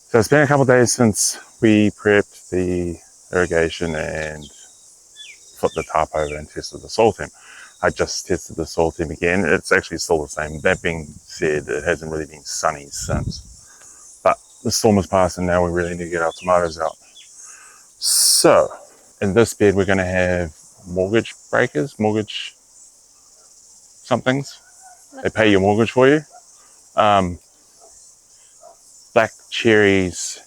So it's been a couple of days since we prepped the irrigation and flipped the tarp over and tested the soil temp. I just tested the soil temp again. It's actually still the same. That being said, it hasn't really been sunny since. But the storm has passed and now we really need to get our tomatoes out. So in this bed, we're going to have mortgage somethings. They pay your mortgage for you. Black cherries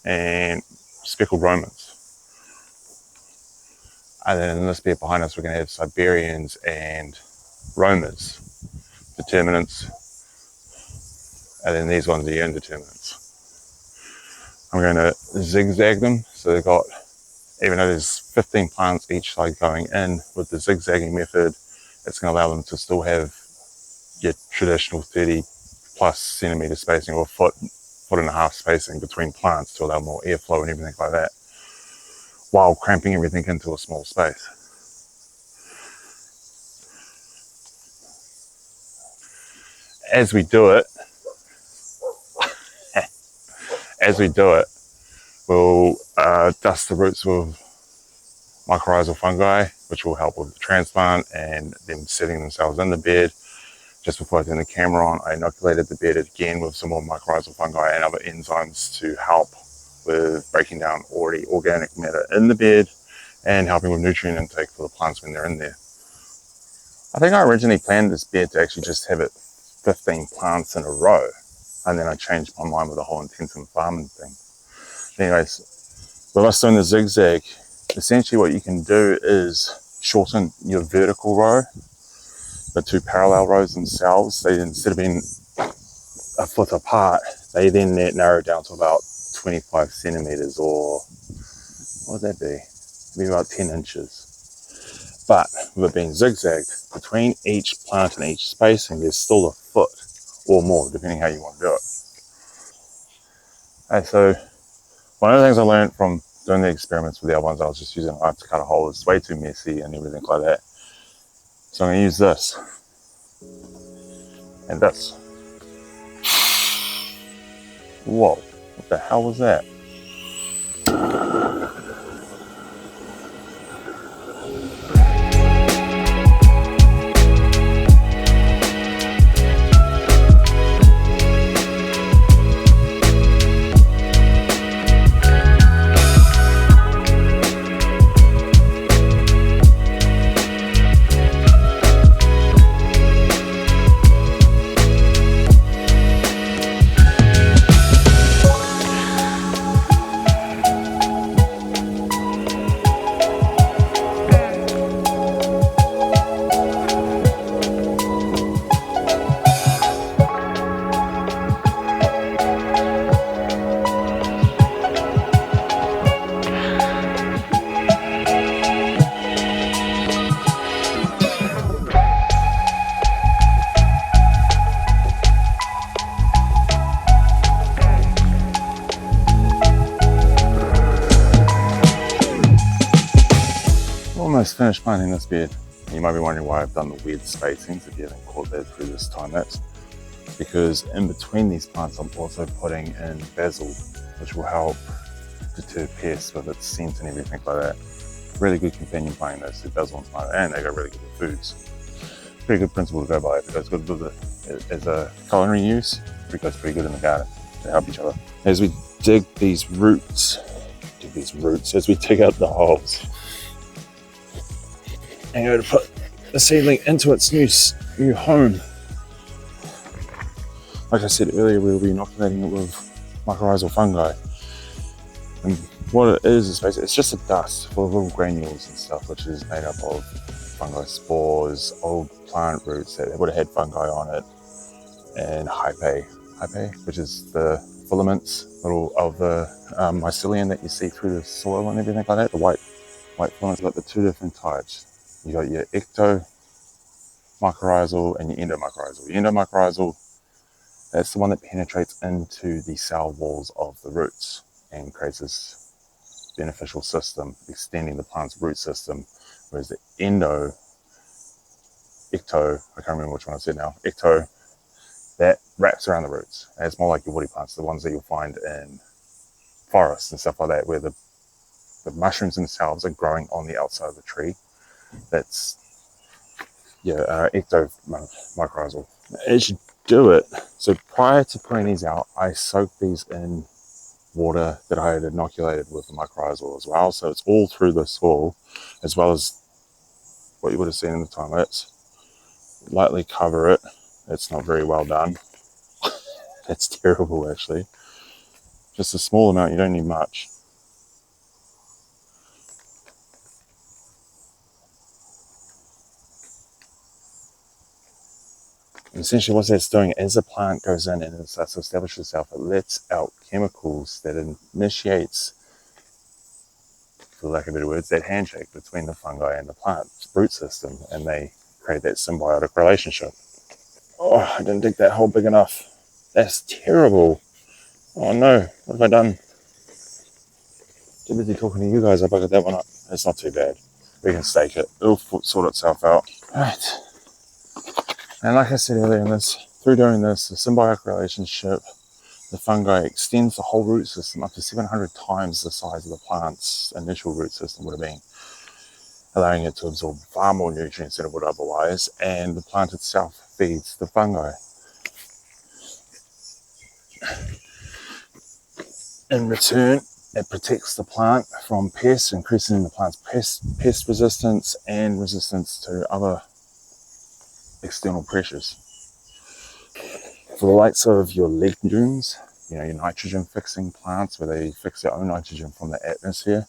and speckled Romans. And then in this bed behind us, we're going to have Siberians and Romas, determinants. And then these ones are your indeterminants. I'm going to zigzag them. So they've got, even though there's 15 plants each side going in, with the zigzagging method, it's going to allow them to still have your traditional 30 plus centimeter spacing, or foot and a half spacing between plants to allow more airflow and everything like that, while cramping everything into a small space. As we do it, we'll dust the roots with mycorrhizal fungi, which will help with the transplant and them setting themselves in the bed. Just before I turned the camera on, I inoculated the bed again with some more mycorrhizal fungi and other enzymes to help with breaking down already organic matter in the bed and helping with nutrient intake for the plants when they're in there. I think I originally planned this bed to actually just have it 15 plants in a row, and then I changed my mind with the whole intensive farming thing. Anyways, with us doing the zigzag, essentially what you can do is shorten your vertical row, the two parallel rows themselves. They, instead of being a foot apart, they then narrow down to about 25 centimeters, or what would that be? Maybe about 10 inches. But with it being zigzagged, between each plant and each spacing, there's still a foot or more, depending how you want to do it. And so one of the things I learned from doing the experiments with the other ones, I was just using a knife to cut a hole. It's way too messy and everything like that. So I'm going to use this and this. Whoa, what the hell was that? Almost finished planting this bed. You might be wondering why I've done the weird spacings if you haven't caught that through this time lapse. Because in between these plants, I'm also putting in basil, which will help deter pests with its scent and everything like that. Really good companion plant, those two, basil and tomato, and they go really good with foods. Pretty good principle to go by. It goes good with it as a culinary use. It goes pretty good in the garden to help each other. As we dig these roots, as we dig out the holes, and go to put the seedling into its new home. Like I said earlier, we'll be inoculating it with mycorrhizal fungi. And what it is basically, it's just a dust full of little granules and stuff, which is made up of fungi spores, old plant roots that would have had fungi on it, and hypae, which is the filaments of the mycelium that you see through the soil and everything like that. The white filaments, got the two different types. You got your ectomycorrhizal and your endomycorrhizal. Your endomycorrhizal, that's the one that penetrates into the cell walls of the roots and creates this beneficial system, extending the plant's root system. Whereas the ecto, I can't remember which one I said now, ecto, that wraps around the roots. And it's more like your woody plants, the ones that you'll find in forests and stuff like that, where the mushrooms themselves are growing on the outside of the tree. That's ectomycorrhizal. As you do it, so prior to putting these out, I soaked these in water that I had inoculated with the mycorrhizal as well. So it's all through the soil, as well as what you would have seen in the time lapse. Lightly cover it. It's not very well done. That's terrible, actually. Just a small amount, you don't need much. And essentially what that's doing, as the plant goes in and it starts to establish itself, it lets out chemicals that initiates, for lack of better words, that handshake between the fungi and the plant's root system, and they create that symbiotic relationship. Oh, I didn't dig that hole big enough. That's terrible. Oh no, what have I done? Too busy talking to you guys, I buggered that one up. It's not too bad. We can stake it. It'll sort itself out. Right. And like I said earlier, through doing this, the symbiotic relationship, the fungi extends the whole root system up to 700 times the size of the plant's initial root system would have been, allowing it to absorb far more nutrients than it would otherwise, and the plant itself feeds the fungi. In return, it protects the plant from pests, increasing the plant's pest resistance and resistance to other external pressures. For the likes of your legumes, your nitrogen fixing plants where they fix their own nitrogen from the atmosphere,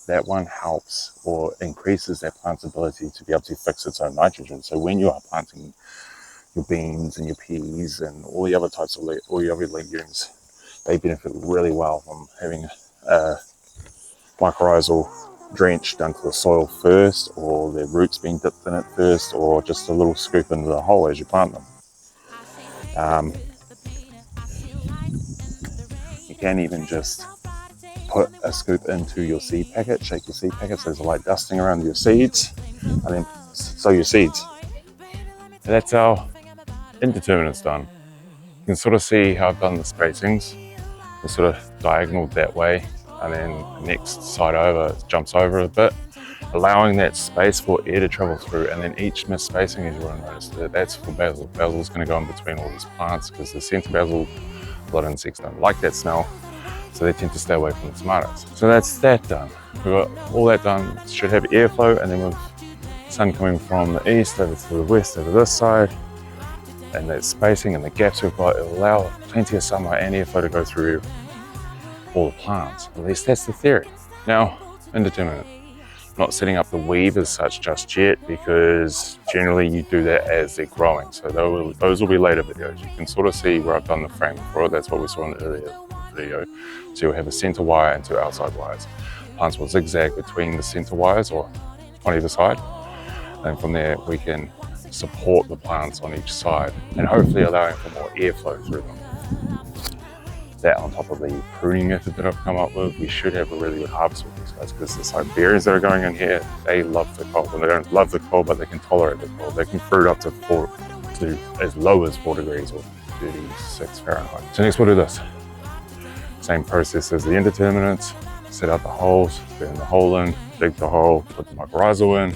that one helps or increases that plant's ability to be able to fix its own nitrogen. So when you are planting your beans and your peas and all the other types of all your other legumes, they benefit really well from having a mycorrhizal drench done to the soil first, or their roots being dipped in it first, or just a little scoop into the hole as you plant them. You can even just put a scoop into your seed packet, shake your seed packet so there's a light dusting around your seeds, and then sow your seeds. And that's how indeterminate's done. You can sort of see how I've done the spacings. They're sort of diagonal that way, and then the next side over it jumps over a bit, allowing that space for air to travel through, and then each missed spacing, as you want to notice, that's for basil. Basil's going to go in between all these plants because the scent of basil, a lot of insects don't like that smell, so they tend to stay away from the tomatoes. So that's that done. We've got all that done. It should have airflow, and then with the sun coming from the east over to the west over this side, and that spacing and the gaps we've got, it'll allow plenty of sunlight and airflow to go through all the plants. At least that's the theory. Now, indeterminate. Not setting up the weave as such just yet, because generally you do that as they're growing. So those will be later videos. You can sort of see where I've done the framing for it. That's what we saw in the earlier video. So you'll have a center wire and two outside wires. Plants will zigzag between the center wires or on either side. And from there we can support the plants on each side and hopefully allowing for more airflow through them. That on top of the pruning method that I've come up with, we should have a really good harvest with these guys, because the Siberians that are going in here, they love the cold. And they don't love the cold, but they can tolerate the cold. They can fruit up to as low as 4 degrees or 36 Fahrenheit. So next we'll do this. Same process as the indeterminates. Set out the holes, burn the hole in, dig the hole, put the mycorrhizal in,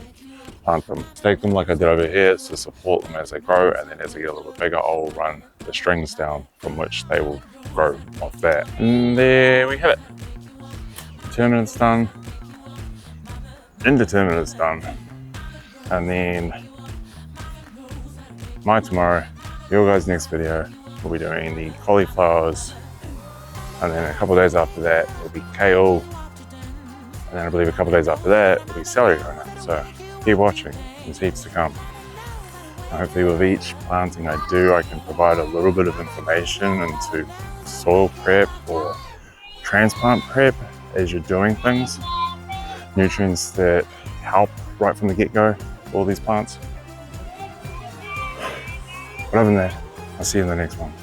plant them, stake them like I did over here to support them as they grow, and then as they get a little bit bigger, I'll run the strings down from which they will grow off that. And there we have it. Determinate's done, indeterminate's done, and then tomorrow, your guys' next video, we'll be doing the cauliflowers, and then a couple of days after that it'll be kale, and then I believe a couple of days after that it'll be celery going in. So keep watching, there's heaps to come. And hopefully with each planting I do, I can provide a little bit of information into soil prep or transplant prep as you're doing things. Nutrients that help right from the get-go for all these plants. But other than that, I'll see you in the next one.